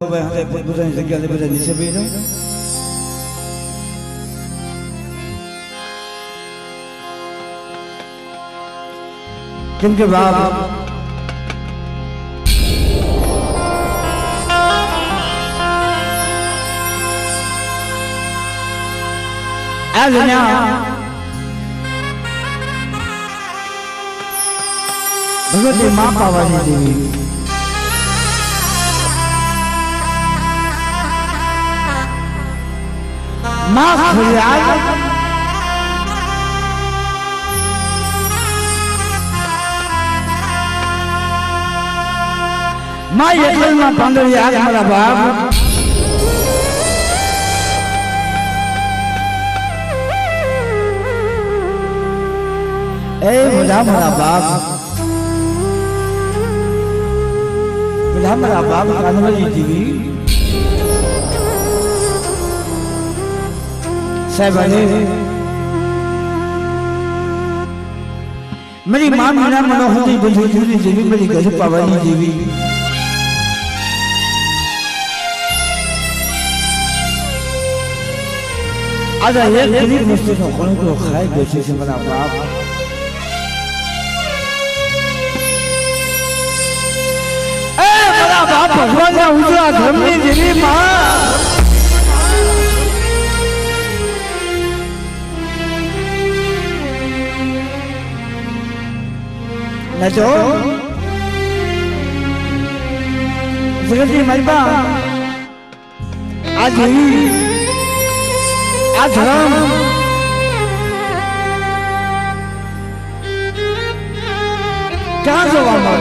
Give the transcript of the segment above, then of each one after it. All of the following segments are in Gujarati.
પોતાની જગ્યાએ બધા નીચે બેસી જાઓ. કેમ કે બાપ આ દુનિયા ભગવતી મા પાવાની દેવી माँ फरियाद माँ यकल माँ पांडुरंग हमारा बाप ए मुझा हमारा बाप कानवली देवी साहबाने मेरी मां मीना मनोहरी बंधुरी देवी मेरी घर पावानी देवी आजा ये गरीब मस्ती को कौन को खाए बेचे से मेरा बाप ए मेरा बाप भगवान ने उजला धर्मनी देवी मां न तो जगत की महिमा आज धर्म कहाँ से वाला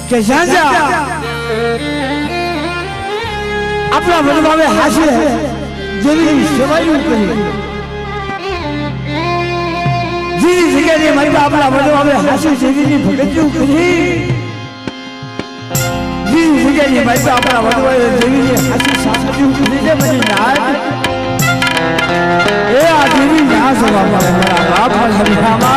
कैसा जा अपना मनवा में हासिल है जरूरी सेवाई करी जी जगह ये महिमा अपना मनवा में हासिल जरूरी भगत करी जी जगह ये महिमा अपना मनवा में जरूरी हासिल शास्त्री करी जे मनी नाद ए आदमी यहाँ से वाला मेरा बाप हरिनामा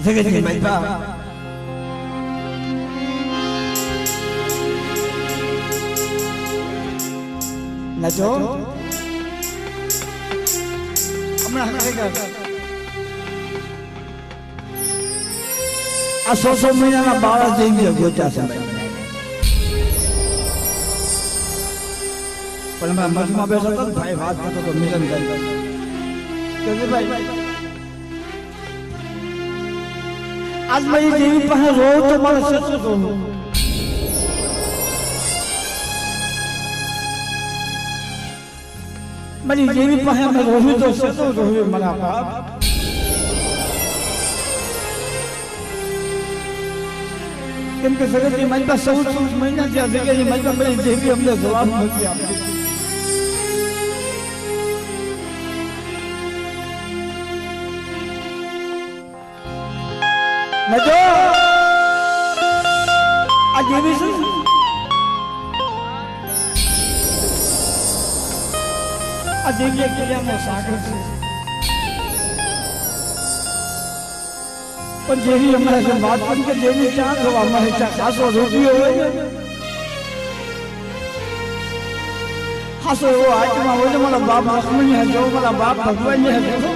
જગતની માતા નજો હમણાં આ 100 મહિનાના બાળક જઈ ગયો ગોચા સમય પણ મારા મઠમાં બેઠો હતો ભાઈ વાત કરતો તો મિલન ભાઈ આજ મારી દેવી પાસે રોવ તો મારે સચો રોવું મારી દેવી પાસે અમે રોવું તો સચો રોવું મારા બાપ કેમ કે જગતની મારી પાસે 14 મહિના જ્યાં જગ્યાની મારી પાસે મારી દેવી અમને જવાબ નથી આપતી નજો આ જેવી છે આ જેવી ક્રિયાનો સાગર છે પણ જેવી અમારે જે વાત કરી કે જેવી ચા થવા અમારે ચા ખાસો રૂપિયો હોય ખાસો એવો હાથમાં હોય તો મારા બાપ લક્ષ્મણ હતો મારા બાપ ભગવાન હતો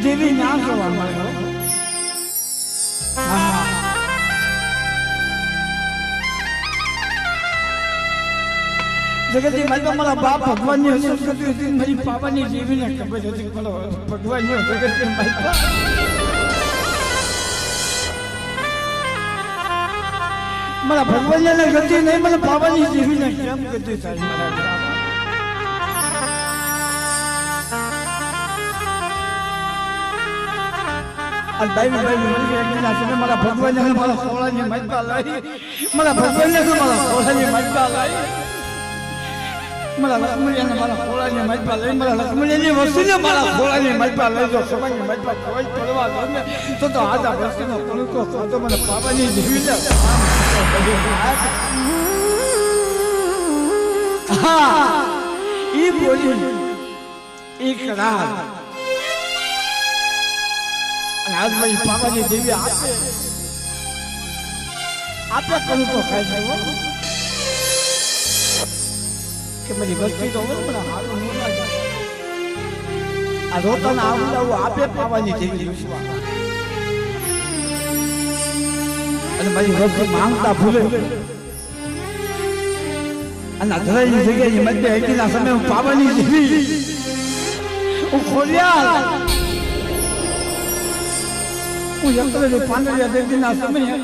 જેવી ના થવા મળે જગતની મારી મારા બાપ ભગવાનની હસર કરતી હતી મારી પાવાની જેવીને ખબર હતી ભગવાનની જગતની મારી મારા ભગવાનને ગતિ નહીં મને પાવાની જેવીને કેમ ગતિ થાય મારા મારા ભગવાનને મારા ખોળાની મજબા લાવી મારા ભગવાનને મારા ખોળાની મજબા લાવી મારા લક્ષ્મણને મારા ખોળાની મજબા લઈ મારા લક્ષ્મણની વસ્તુને મારા ખોળાની મજબા લઈ જો સમયની મજબા કોઈ પડવા ગમે તો આજા વસ્તુનો પણકો ખાતો મને પાવાની જીવી હા ઈ બોલી ઈ કરાર આજ ભાઈ પાવાની દેવી આપે કરું તો ખાઈ જાય કે મારી વસ્તી તો મને હારું ન લાગે આ રોતાના આવું આપે પાવાની દેવી અને મારી વસ્તી માંગતા ભૂલે અને ધરાઈની જગ્યાની મધ્ય એકીના સમય હું પાવાની દેવી હું ખોલ્યા હું યંત્રની પાંદડિયા દેવીના સમયે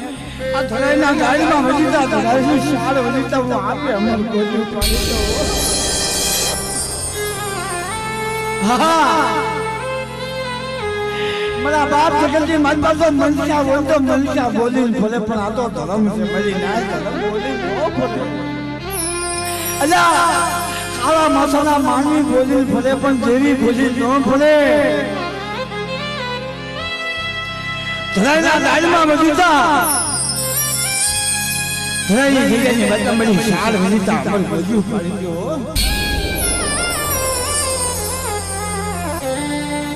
આ ધરાઈના ગાડીમાં વજીતા ધરાઈની શાળ વજીતા હું આપે અમર ગોજુ પાડી દો હા મારા બાપ જગતજી મારી પાસે મનસા હોય તો મનસા બોલીને ભલે પણ આ તો ધર્મ છે મારી ના ધર્મ બોલીને ન ભલે અલ્યા કાળા મસાલા માનવી બોલીને ભલે પણ દેવી બોલી ન ભલે ધરાઈના ગાડીમાં વજીતા ધરાઈની જગ્યાની બદલામણી શાળ વજીતા અમર ગોજુ પાડી દો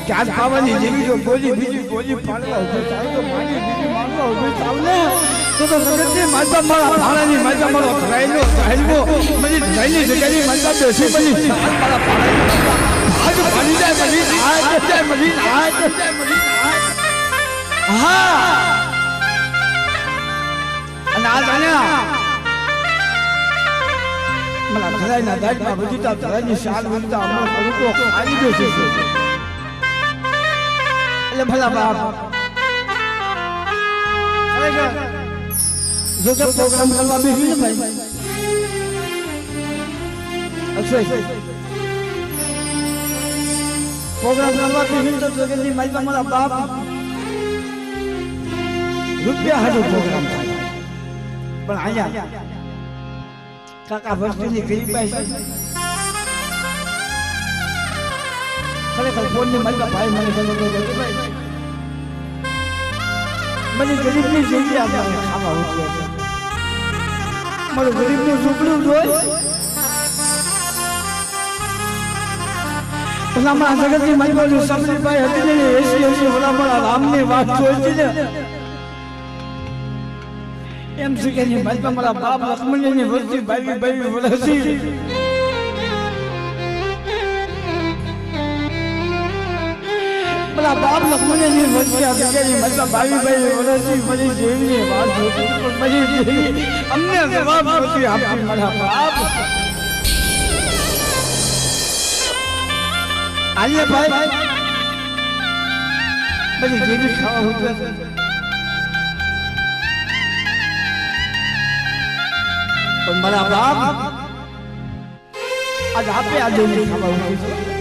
ચાર પાવાની જેવી જો બોલી બીજી બોલી પાડવા ઉભી થાય તો મારી બીજી મારવા ઉભી થાવ ને તો જગતની માતા મારા ભાડાની માતા મારો ધરાઈનો સાહેબો મને ધરાઈની જગ્યાની માતા બેસી બની મારા આજ પાડી જાય બની આજ જાય બની આજ જાય બની હા અને આ જાણ્યા મારા ધરાઈના દાટમાં વજીતા ધરાઈની શાલ વજીતા અમર કરુકો ખાઈ દેશે એટલે ભલા બાપ જો કે પ્રોગ્રામ કરવા બેસી ને ભાઈ અક્ષય પ્રોગ્રામ કરવા બેસી તો જગતની મારી મારા બાપ રૂપિયા હાટો પ્રોગ્રામ થાય પણ અહીંયા કાકા વસ્તીની ગરીબાઈ છે ખરેખર ફોનની મારી ભાઈ મને ભાઈ મને ગરીબની જગ્યાએ આપણે ખાવા ઉઠે છે મારું ગરીબનું ઝૂંપડું જોઈ પેલા મારા જગતની મારી બાજુ સમરીભાઈ હતી ને 80 વર્ષ મારા રામની વાત જોઈ ને એમ છે કે મારી મારા બાપ લક્ષ્મણની વસ્તી બાવી વર્ષથી પેલા બાપ લખમને ની વચ્ચે અગેની મતલબ ભાઈ વરસી મરી જેવી વાત જોતી પણ મરી જેવી અમને જવાબ નથી આપતી મારા બાપ આલે ભાઈ મરી જેવી ખાવા ઉતરે પણ મારા બાપ આજ આપે આજે ખાવા ઉતરે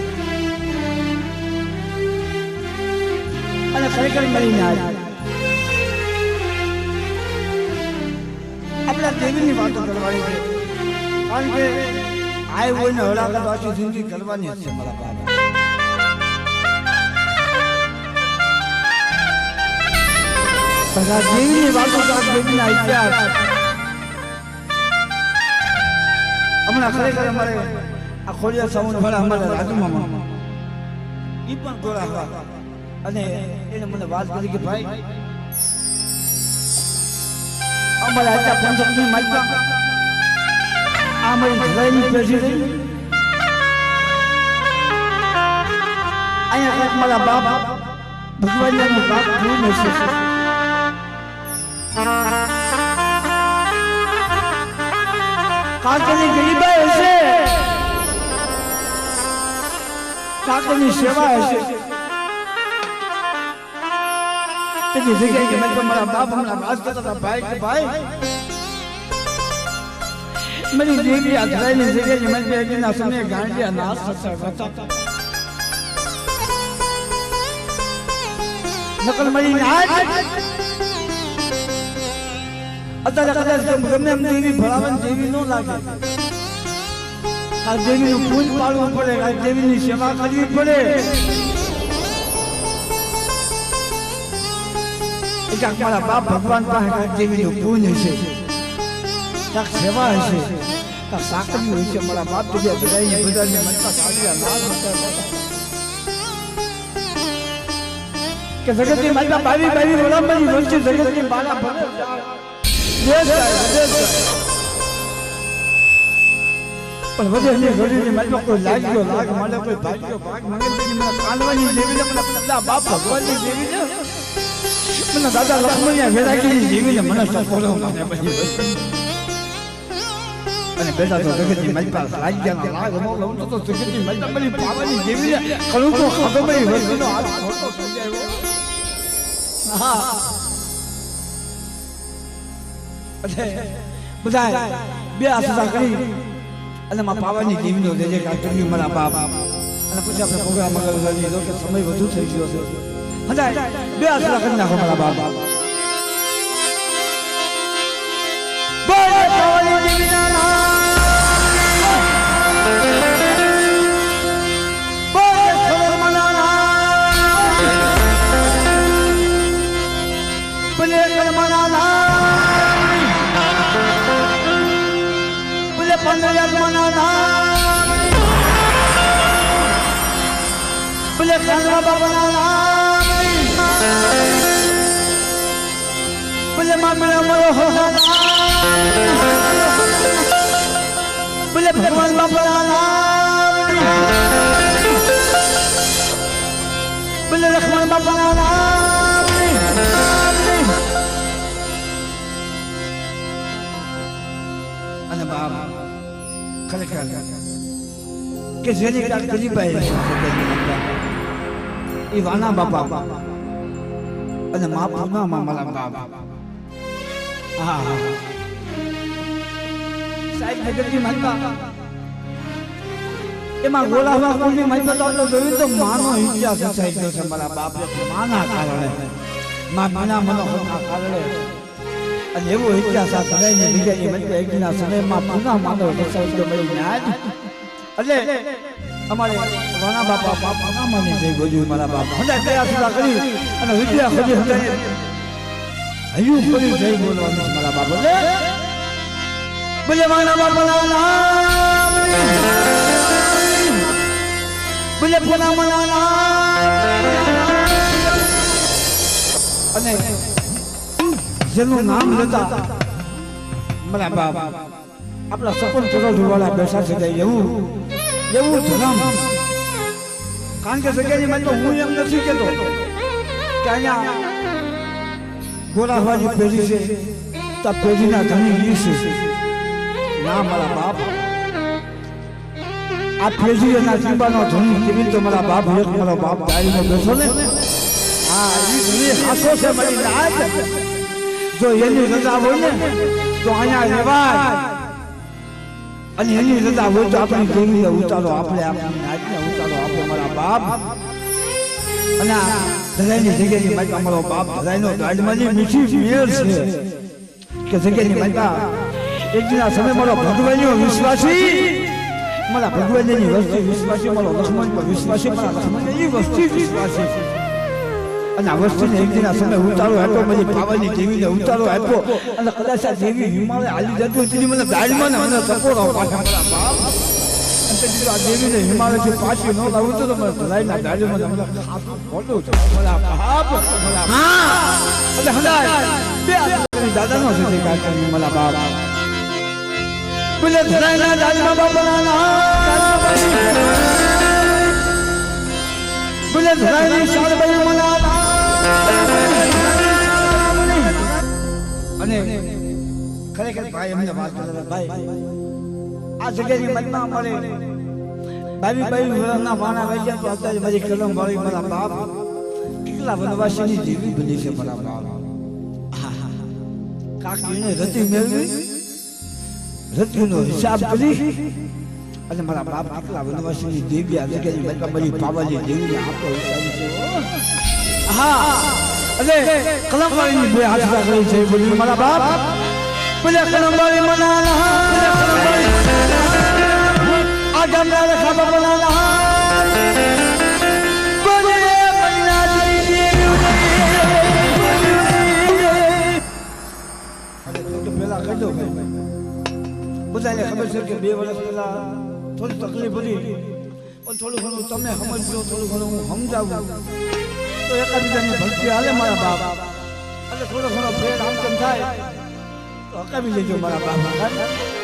અને ખરેખર મરીને આપણા દેવીની વાતો કરવાની છે કારણ કે આ હોય ને હળાકત આખી જિંદગી કરવાની છે મારા બાબા બધા દેવીની વાતો દેવીના ઇતિહાસ હમણાં ખરેખર અમારે આ ખોડિયા સામુન વાળા અમારા રાજુમામા ઈ પણ ગોળા હતા અને એને મને વાત કરી કે ભાઈ અમારા આટલા પંચકની માલિકા આ મારી ઘરની પેઢી રહી અહીંયા કંઈક મારા બાપ ભગવાનનો બાપ જોઈ નથી કાકાની ગરીબાઈ હશે કાકાની સેવા હશે તેની જગ્યાએ કે મેં તમારા બાપ હમણાં વાત કરતા હતા ભાઈ કે ભાઈ મારી દેવી આધરાઈની જગ્યાએ મેં બેગીના સમયે ગાંડિયા નાશ થતા નકલ મારી આજ અત્યારે કદાચ ગમે એમ દેવી ભરાવન દેવી ન લાગે આ દેવીનું પૂજ પાડવું પડે આ દેવીની સેવા કરવી પડે મારા બાપ ભગવાન પાસે દેવીનું પૂજ હશે કાંક સેવા હશે કાંક સાકરી હોય છે મારા બાપ બધાની મનતા કાઢ્યા કે જગતની માતા બાવી વડામની વચ્ચે જગતની બાળા ભરે પણ વધે ઘડીની માતા કોઈ લાગ્યો લાગ મને કોઈ ભાગ્યો ભાગ મને મને કાનવાની દેવીને મને પેલા બાપ ભગવાનની દેવીને મને દાદા લક્ષ્મણિયા વેરાગીની જીવીને મને સફળો મને બધી અને બેટા તો જગતની માતા લાગ્યા લાગ મો લઉં તો જગતની માતા બધી પાવાની જીવીને કરું તો ખતમઈ વસ્તુનો હાથ ખોટો થઈ જાય હા એટલે બધા બે આશા કરી અને માં પાવાની જીવીનો લેજે કાઢી મારા બાપ અને પછી આપણે પ્રોગ્રામ આગળ લઈ કે સમય વધુ થઈ ગયો છે હજાય બે આશા કરી નાખો મારા બાપ બોલે પાવાની જીવીના નામ બોલે ખોરમના નામ બોલે કરમના નામ બોલે પંદરમના નામ બોલે ખાનરા બાબાના નામ બોલે મામલા મોરો બોલે ભગવાન બાપાના નામ બોલે લક્ષ્મણ બાપાના નામ અને બાપ ખરેખર કે જેની કાલ ગરીબાઈ એ વાના બાપા અને મા પૂનામાં મારા બાપ હા સાહેબ નગરની માતા એમાં ગોલાવા કોની માતા તો આપણે જોયું તો માનો ઇતિહાસ થઈ ગયો છે મારા બાપ માના કારણે મા માના મનોહરના કારણે અને એવો ઇતિહાસ આ ધરાઈને બીજાની મતે એકના સમયમાં પૂના માનવ દર્શાવી તો મળી આજ એટલે અમારે વાના બાપા બાપા માની જઈ ગયું મારા બાપ હંડા પ્રયાસ કરી અને વિદ્યા ખોજી હંડાને હયું કરી જઈ બોલવાનું છે મારા બાપ બોલે વાના બાપાના નામ બોલે પૂના માના નામ અને જેનું નામ લેતા મારા બાપ આપણા સપન કરોડ વાળા બેસા છે એવું ધર્મ કારણ કે સગાઈની માલિકા હું એમ નથી કહેતો કે અહીંયા ગોરાવાજી પેઢી છે તો પેઢીના ધણી ઈ છે ના મારા બાપ આ પેઢીના જીબાનો ધણી કેવી તો મારા બાપ એક મારો બાપ દાડીમાં બેઠો ને હા ઈ હાસો છે મારી નાક જો એની રજા હોય ને તો અહીંયા રહેવાય અને એની રજા હોય તો આપણે કેવી ઉતારો આપણે આપણી નાચને ઉતારો આપણે મારા બાપ અને ધરાઈની જગ્યાની માલિકા અમારો બાપ ધરાઈનો ગાડીમાં મીઠી મેળ છે કે જગ્યાની માલિકા એક દિના સમય મારો ભગવાનનો વિશ્વાસી મારા ભગવાનની વસ્તી વિશ્વાસી મારો લક્ષ્મણ પર વિશ્વાસી મારા લક્ષ્મણની વસ્તી વિશ્વાસી અને આ વસ્તીને એક દિના સમય ઉતારો આપ્યો મને પાવાની દેવીને ઉતારો આપ્યો અને કદાચ આ દેવી હિમાલય હાલી જતું તેની મને ગાડીમાં મને સપોરો પાછા મારા બાપ આ દેવીને હિમાલયથી પાછી ન લાવું તો મને ધરાઈના ગાડીમાં મને ખાતું ખોટું છે મારા બાપ હા એટલે હંદાય બે દાદાનો છે કાકાની મારા બાપ બોલે ધરાઈના ગાડીમાં બાપના બોલે ધરાઈની શાળબાઈ મના અને ખરેખર ભાઈ અમને વાત કરે ભાઈ આ જગ્યાની મનમાં મળે બાવી વર્ષના વાણા વાગ્યા તો અત્યારે મારી કલમ વાળી મારા બાપ કેટલા વનવાસીની દેવી બની છે મારા બાપ કાકીને રતી મેળવી રતીનો હિસાબ કરી અને મારા બાપ કેટલા વનવાસીની દેવી આ જગ્યાની મનમાં મારી પાવાની દેવીને આપો ઉતારી છે હા અરે કલમ વાળીની બે હાથ રાખી છે બોલી મારા બાપ બોલે કલમ વાળી મનાલા આ ગામના ખાબા બનાલા બોલે મનાલી દેવી પેલા કહી દો બધાને ખબર છે કે 2 વર્ષ પહેલા થોડી તકલીફ હતી પણ થોડું ઘણું તમે સમજજો થોડું ઘણું હું સમજાવું તો એકાબીજાની ભક્તિ હાલે મારા બાપ એટલે થોડો ઘણો ફેર આમ તેમ થાય તો હકાવી લેજો મારા બાપ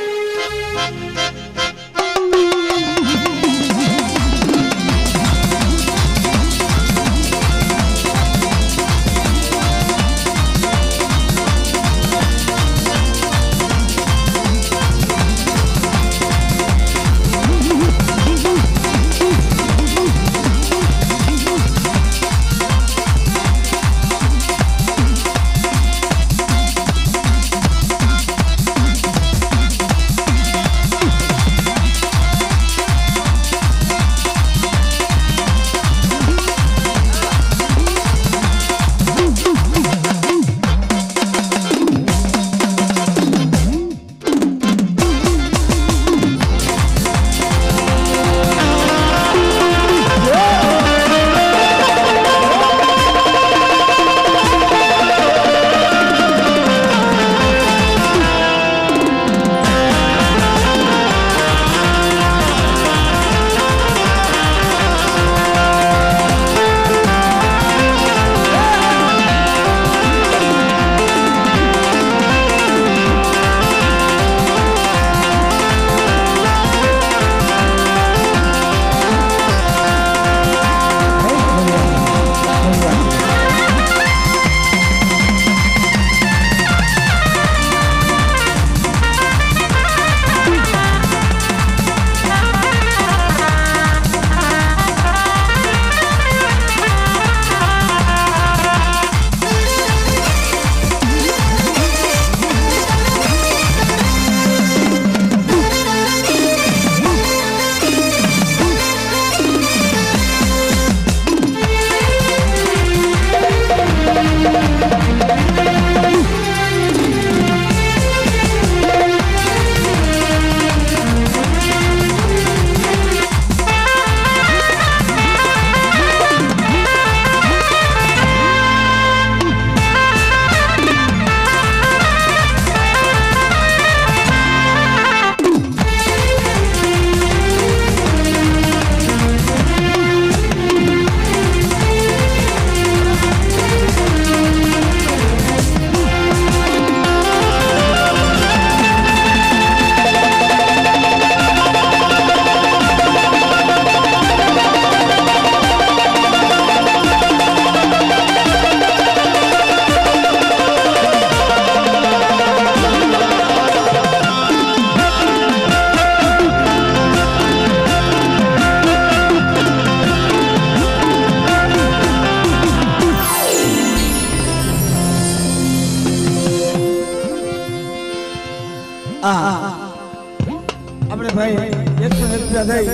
આપણે ભાઈ 101 રૂપિયા દઈ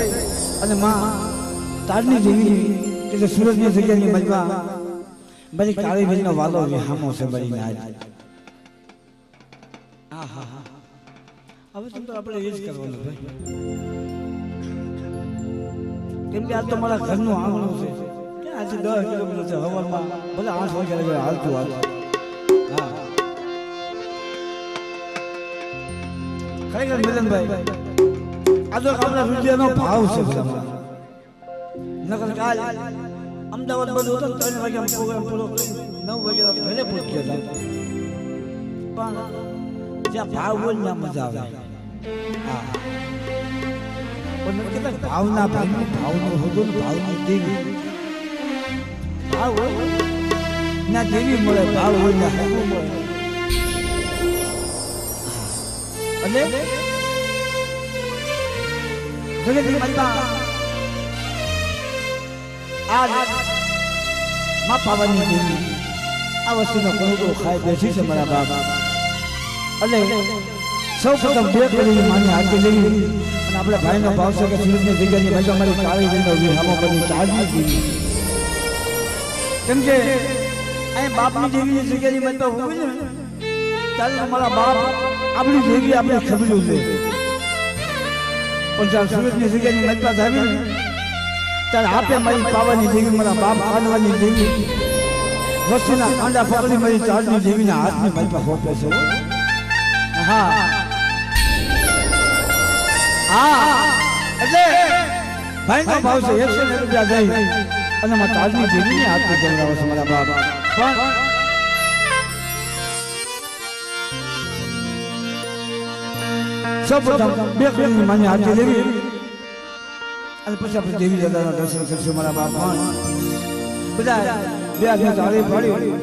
અને માં તારની જેવી કે જે સુરજની જગ્યાની મજમાં બધી કાળી વેલનો વાલો વિહામો છે બધી નાજ. હવે તો આપણે એ જ કરવાનું ભાઈ, કેમ કે આ તો મારા ઘરનું આંગણું છે કે આજે 10 કિલોમીટર છે હવારમાં ભલે 8 વાગે હાલતું હાલતું. ખરેખર મિલનભાઈ આ તો આપણા રૂપિયાનો ભાવ છે. નકર કાલ અમદાવાદ બધું હતો 3 વાગ્યા પ્રોગ્રામ પૂરો 9 વાગ્યા ઘરે પહોંચી ગયા પણ જ્યાં ભાવ હોય ત્યાં મજા આવે. પણ કેટલાક ભાવના ભાવનું ભાવનું હતું ભાવની દેવી ભાવ હોય ના દેવી મળે, ભાવ હોય ના હાવું મળે. અને જગતની મનમાં આ માં પાવાની દેવી આ વસ્તુનો ઘણો ખાઈ બેસી છે મારા બાપ. અને સૌ પ્રથમ બે કરીને માની હાથે લેવી અને આપણે ભાઈનો ભાવ છે કે સુરતની જગ્યાની મજા મારી કાળી વિંડો વિહામો બની ચાલવી દેવી. કેમ કે અહીં બાપની દેવીની જગ્યાની મજા હોય ને ત્યારે અમારા બાપ આપણી દેવી આપણે ખબર્યું છે. પણ જ્યારે સુરતની જગ્યાની મજબૂત આવી ત્યારે આપે મારી પાવાની દેવી મારા બાપ કાઢવાની દેવી વસ્તુના કાંડા પકડી મારી ચારની દેવીના હાથની મજબૂત હોપે છે. એટલે ભાઈનો ભાવ છે 101 રૂપિયા દઈ અને મારા ચારની દેવીની હાથની ગમરાવો છે મારા બાપ. પણ સૌપ્રથમ બે કરોડની માની હાથે લેવી અને પછી આપણે દેવી દાદાના દર્શન કરશું મારા બાપ. બધા બે હાથની તાળી પાડી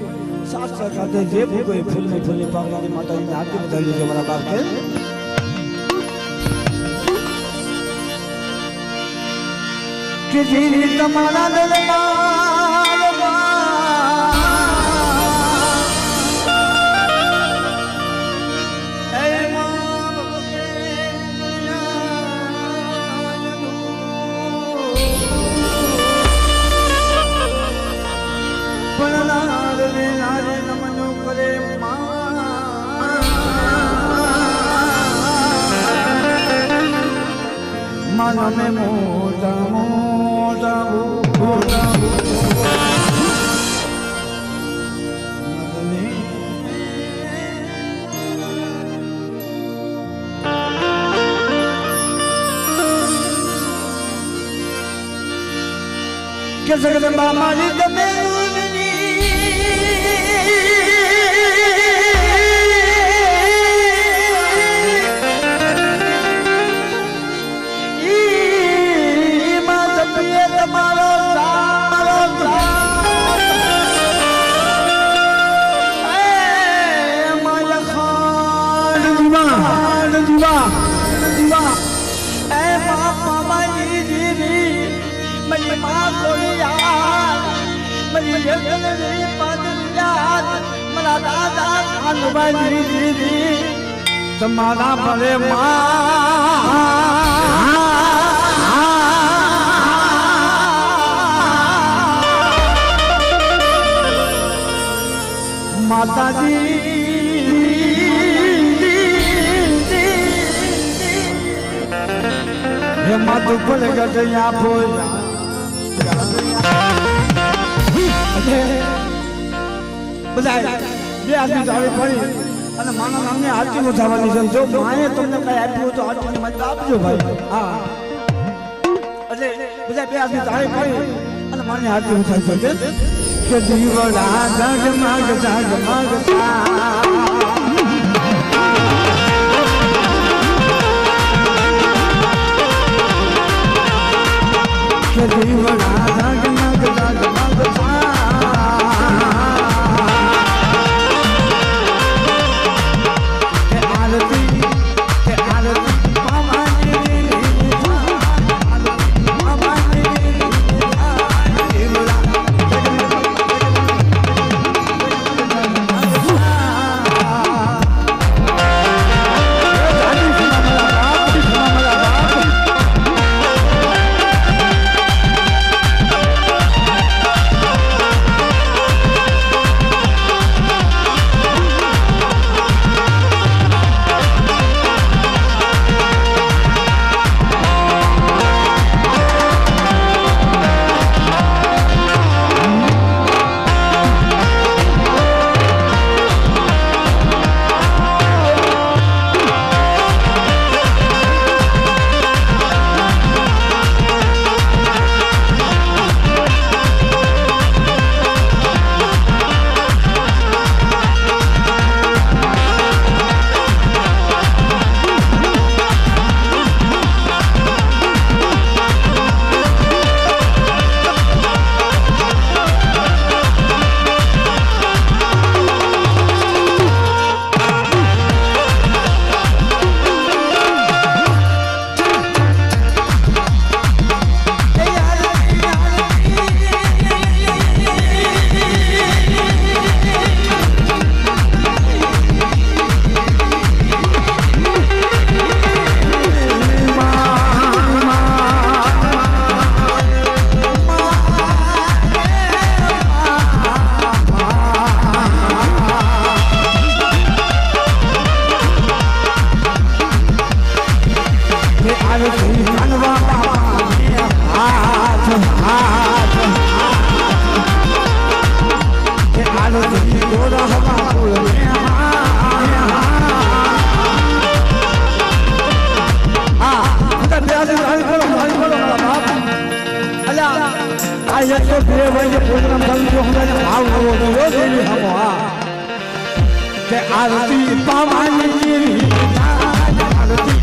સાત ખાતે જે કોઈ ફૂલની પાંખડી માતાજીની હાથે વધારી છે મારા બાપ. કે જીવી તમારા મને મોટા મોટા મોટા કે જગદંબા મારી તમે તમારા ભલે માતાજી હે માતું ભલે ગઢિયા બોલ બધા બે આદમી જાળી પડી અને માના નામની આરતી વધારવાની છે. જો માએ તમને કઈ આપ્યું તો આરતી મત આપજો ભાઈ. એટલે બધા બે આદમી જાળી પડી અને માની આરતી વધારજો કે દીવડા જગમગ જગમગ કે દીવડા જગમગ જગમગ કે આરતી પાવાની આરતી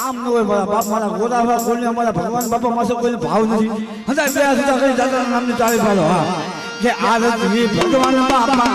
આમ ન હોય મારા બાપ મારા ગોરાવા કોઈને અમારા ભગવાન બાપા માસે કોઈ ભાવ નથી હજાર બે હજાર કઈ દાદા નામની ચાલી પાડો હા કે આરતી ભગવાન બાપા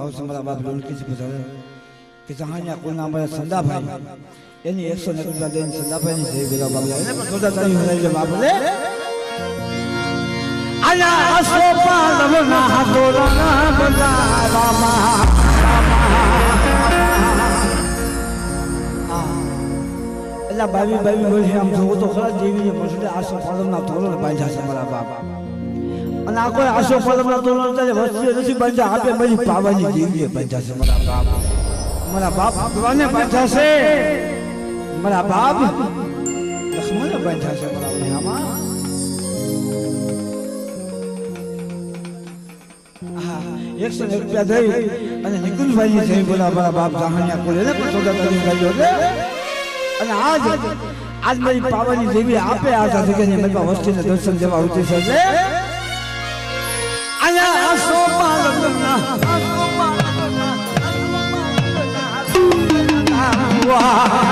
ભાવ છે મારા બાપ લોન કીધું બધા કે જહાનિયા કોના મારા સંદાભાઈ એની 100 રૂપિયા દઈને સંદાભાઈની જય બોલા બાબલા એને પણ થોડા તારી ભરાઈ છે બાપ લે આયા આસો પાલવના હાથોરા બજાવામાં એલા બાવી બોલી આમ જોવો તો ખરા જેવી મસલે આસો પાલવના ધોરણ બાંધ્યા છે મારા બાપ અને આ કોઈ આસો પાલવના ધોરણ તારે વસ્તી નથી બાંધ્યા આપે બધી પાવાની જેવી બાંધ્યા છે મારા બાપ ભગવાને બાંધ્યા છે મારા બાપ લક્ષ્મણે બાંધ્યા છે મારા મહિનામાં 100 રૂપિયા દઈ અને નિકુંજભાઈ જઈ બોલા મારા બાપ જહાનિયા કોલે ને પણ સોદા કરી ગયો છે અને આજ મારી પાવાની દેવી આપે આ સાથે કે મારી વસ્તીને દર્શન દેવા આવતી છે આયા આસો પાલવના વાહ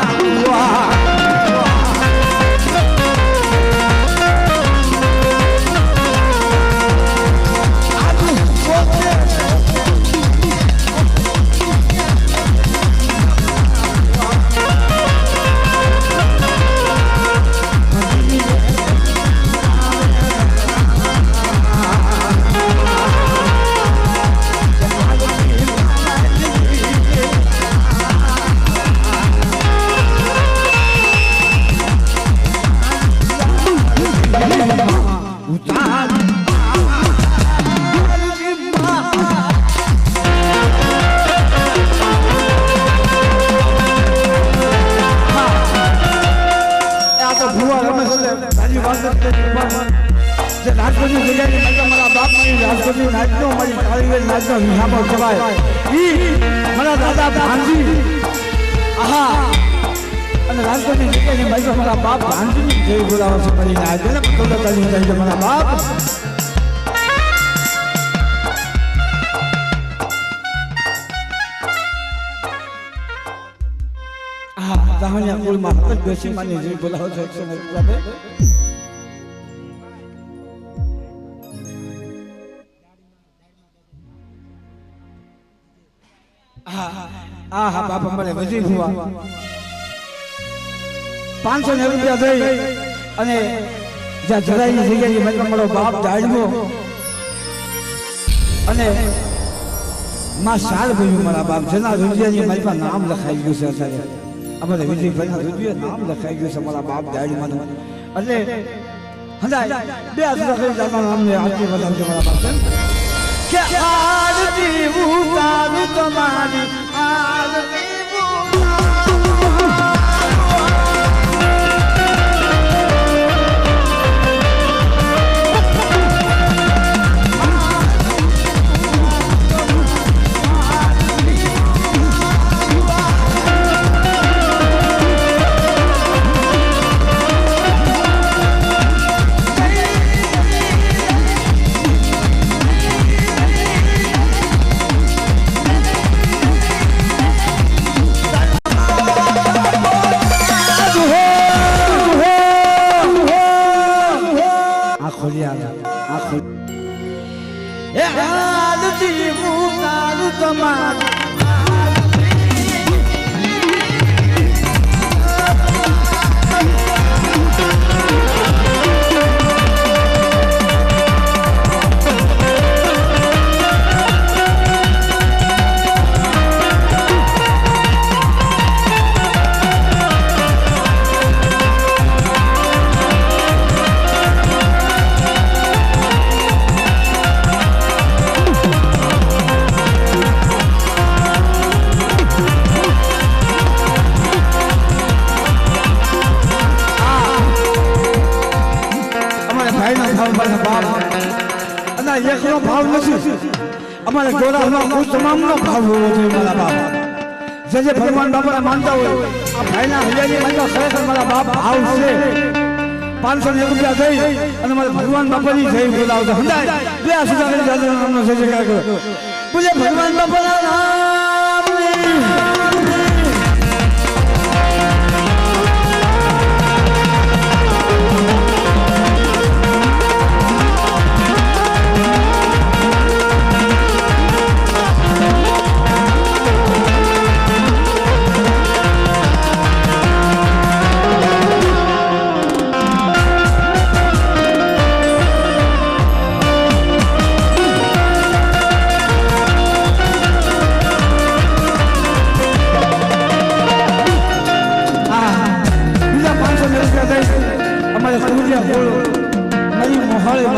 મારા દાદા ભાંજી આહા અને રાજકોટની જગ્યાએ ભાઈ મારા બાપ ભાંજી જય બોલાવો છે પડીને આજે ને પકડો કરી જાય છે મારા બાપ આહા જહાનિયા કુળમાં હક બેસી માની જય બોલાવો છે 100 રૂપિયા હા બાપા મને વજી હુઆ 500 રૂપિયા દઈ અને જ્યાં જરાઈની જગ્યાએ મને મારો બાપ ડાળ્યો અને માં સાર ભયું મારા બાપ જેના રૂપિયાની મારી પાસે નામ લખાઈ ગયું છે અત્યારે અમારે વિજયભાઈના રૂપિયા નામ લખાઈ ગયું છે મારા બાપ ડાળીમાં એટલે હંધાય 2 કરી દાદા નામને આરતી વધારજો મારા બાપ કે આરતી ઉતારું તમારી આરતી भाव नहीं अमारे गोरा तमाम भाव होना चाहिए मारा बाप जैसे भगवान बाबा मानता हो भाई ना हरियाणी मानता खरेखर मारा बाप भाव से 500 रुपया दई અને મારે ભગવાન બાપાની જય બોલાવતો હંધાય બે આશીર્વાદ કરી દાદા નામનો જય જયકાર કરો બોલે ભગવાન બાપાના નામની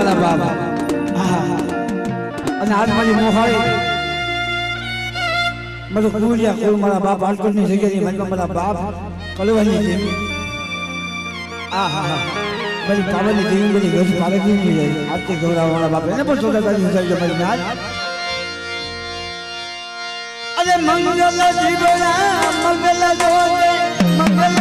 મારા બાપ હા અને આજ મારી મોહાળી મારું કુરિયા કોઈ મારા બાપ આટકોટની જગ્યાની મારા બાપ કલવાની દેવી આ હા હા મારી પાવાની દેવી બધી ઘર પાલકની નહીં રહી આરતી ગૌરાવ મારા બાપ એને પણ ચોદાતાની ઉતારી છે મારી નાચ અરે મંગલ જીવના મંગલ જોડે મંગલ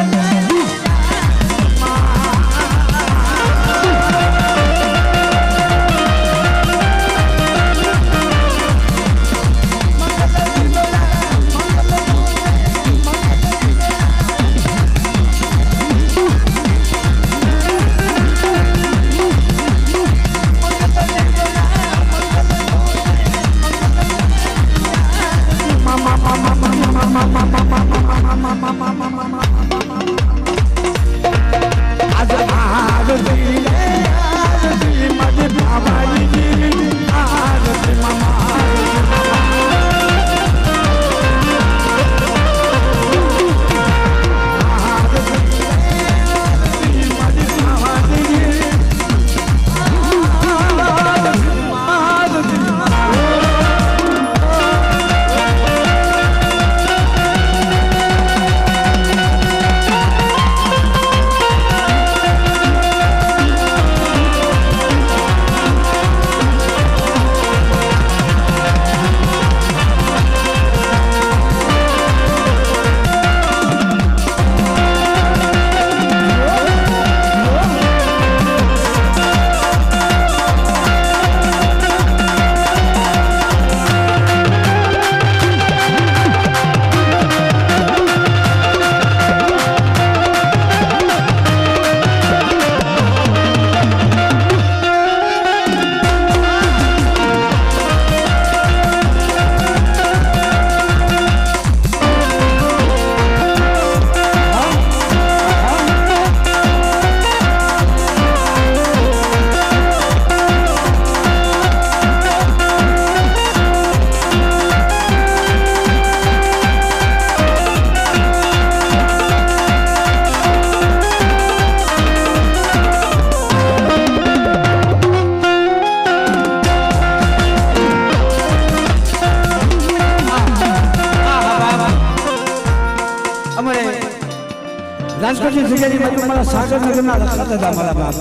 રાજકોટની જગ્યાની બાજુ મારા સાગરનગરના રખાતા હતા મારા બાપ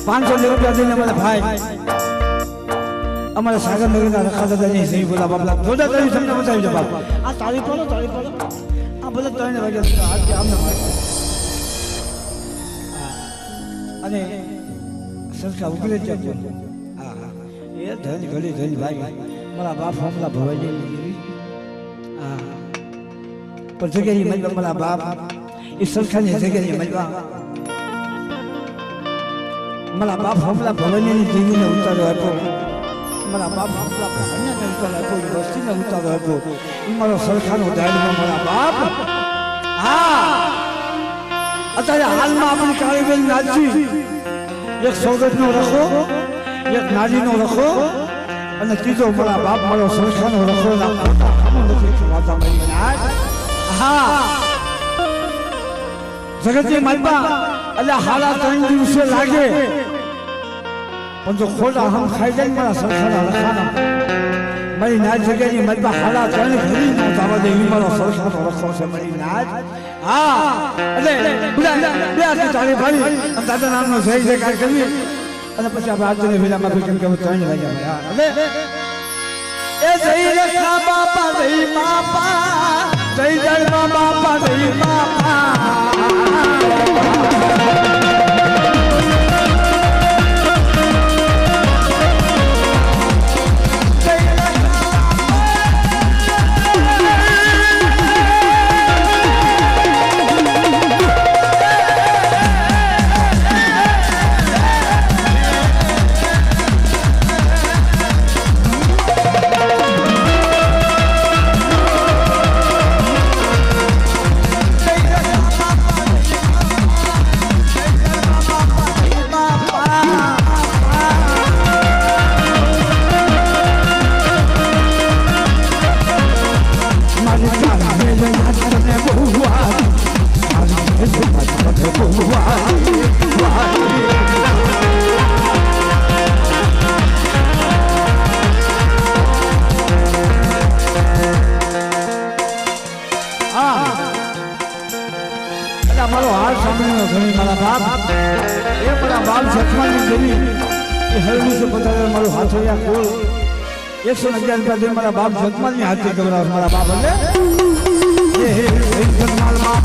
500 રૂપિયા દઈને મારા ભાઈ અમારા સાગરનગરના રખાતા હતા નહીં સહી બોલા બાપલા જોડા કરી તમને બતાવી દો બાપ આ તાળી પડો આ ભલે 3 વાગ્યા આજે આમને અને સંસ્કાર ઉગલે છે હા હા એ ધન ઘડી ધન ભાઈ મારા બાપ હમલા ભવાઈ હા પણ જગ્યાની મતલબ મારા બાપ એ સરખાની જગ્યાની મજબા મારા બાપ હમલા ભવનની જીવીને ઉતારો આપ્યો મારા બાપ હમલા ભવનને ઉતારો આપ્યો વસ્તીને ઉતારો આપ્યો એ મારો સરખાનો દાયમાં મારા બાપ હા અત્યારે હાલમાં આપણી કાળીબેન નાચી એક સોગતનો રખો એક નારીનો રખો અને ત્રીજો મારા બાપ મારો સરખાનો રખો વાતા મારી હા જગતની માલપા એટલે હાલા 3 દિવસે લાગે પણ જો ખોટા હમ ખાઈ જાય મારા સરખાના રખાના મારી નાચ જગ્યાની માલપા હાલા 3 ઘડી ન જવા દે એ મારો સરખાનો રખો છે મારી નાચ હા એટલે બધા બે હાથે તાળી પાડી દાદા નામનો જય જયકાર કરી અને પછી આપણે આજની વેલામાં બી કેમ કે 3 વાગ્યા એટલે એ જય રખા બાપા જય બાપા જય જય બાપા જય બાપા મારો હાથ સાંભળીનો ધણી મારા બાપ એ મારા બાપ સચમાની દેવી એ હરવી છે પધારે મારું હાથોયા કુલ 111 રૂપિયા દે મારા બાપ સચમાની હાથે ગવરાવ મારા બાપ એટલે એ સચમાલ માં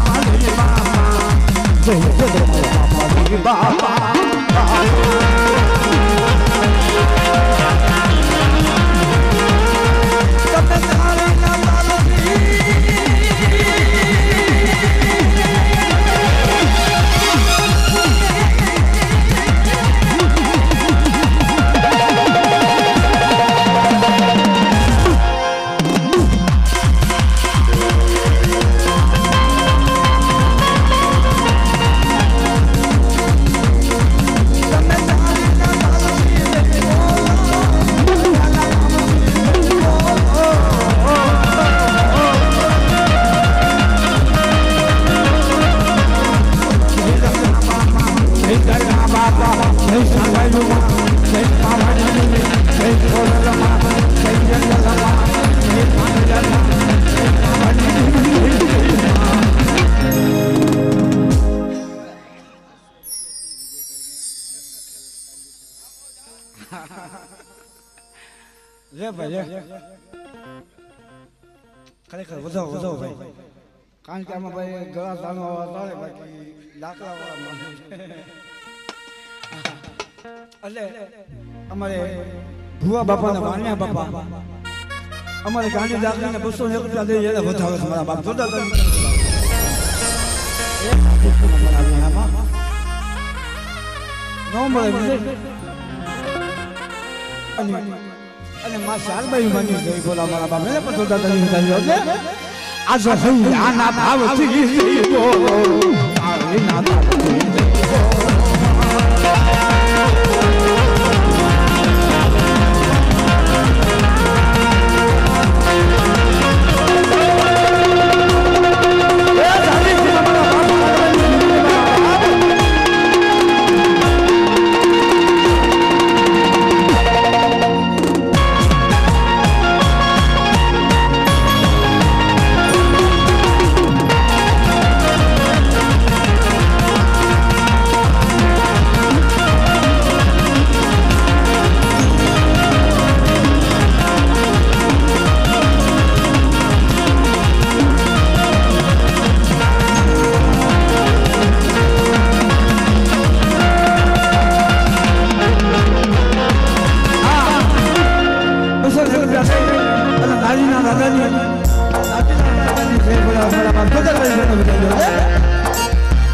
જય જય બાપા ખરેખર વધાવો ભાઈ કારણ કે આમાં ભાઈ ગળા તાનો તાળે બાકી લાકડા વાળા એટલે અમારે ભુવા બાપાના વાણિયા બાપા અમારે ગાંધી દાખલાને 201 રૂપિયા દે એટલે વધાવે છે મારા બાપ જોતા નો મળે અને માં શાલબાઈ માની ગઈ બોલા મારા બાપ એને પણ જોતા તરી વધાવ્યો એટલે આજ હઈ આના ભાવથી બોલો તારી ના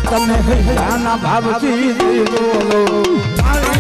તમને ભાવથી બોલો